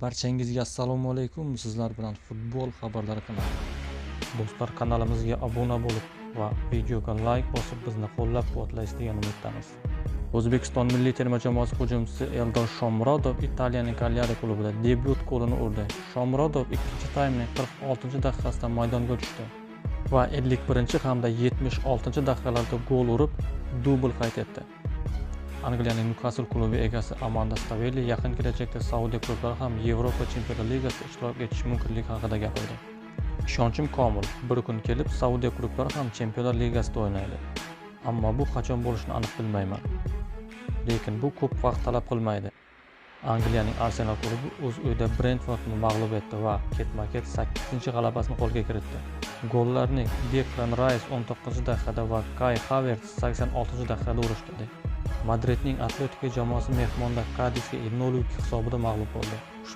Barchangizga assalomu alaykum. Sizlar bilan futbol xabarlari kanali. Do'stlar, kanalimizga obuna bo'lib va videoga like bosib bizni qo'llab-quvvatlaysiz degan umiddamiz. O'zbekiston milliy terma jamoasi hujumchisi Eldor Shomurodov Italiyaning Cagliari klubida debyut golini urdi. Shomurodov ikkinchi taymning 46-daqiqasida maydonga tushdi va 51 hamda 76 daqiqalarda gol urib, dubl qayd etdi. Angliyaning Newcastle klubi egasi Amanda Stavelli yaqin kelajakda Saudiya klublari ham Yevropa Chempionlar Ligasida ishtirok etishi mumkinligi haqida gapirdi. Ishonchim komil, bir kun kelib Saudiya klublari ham Chempionlar Ligasida o'ynaydi. Ammo bu qachon bo'lishini aniq bilmayman. Lekin bu ko'p vaqt talab qilmaydi. Angliyaning Arsenal klubi o'z uyida Brentfordni mag'lub etdi va ketma-ket 8-g'alabasini qo'lga kiritdi. Gollarni Declan Rice 19-daqiqada va Kai Havertz 86-daqiqada urishdi. Madridning Atletico jamoasi mehmonda Kadisga 0-2 hisobida mag'lub bo'ldi.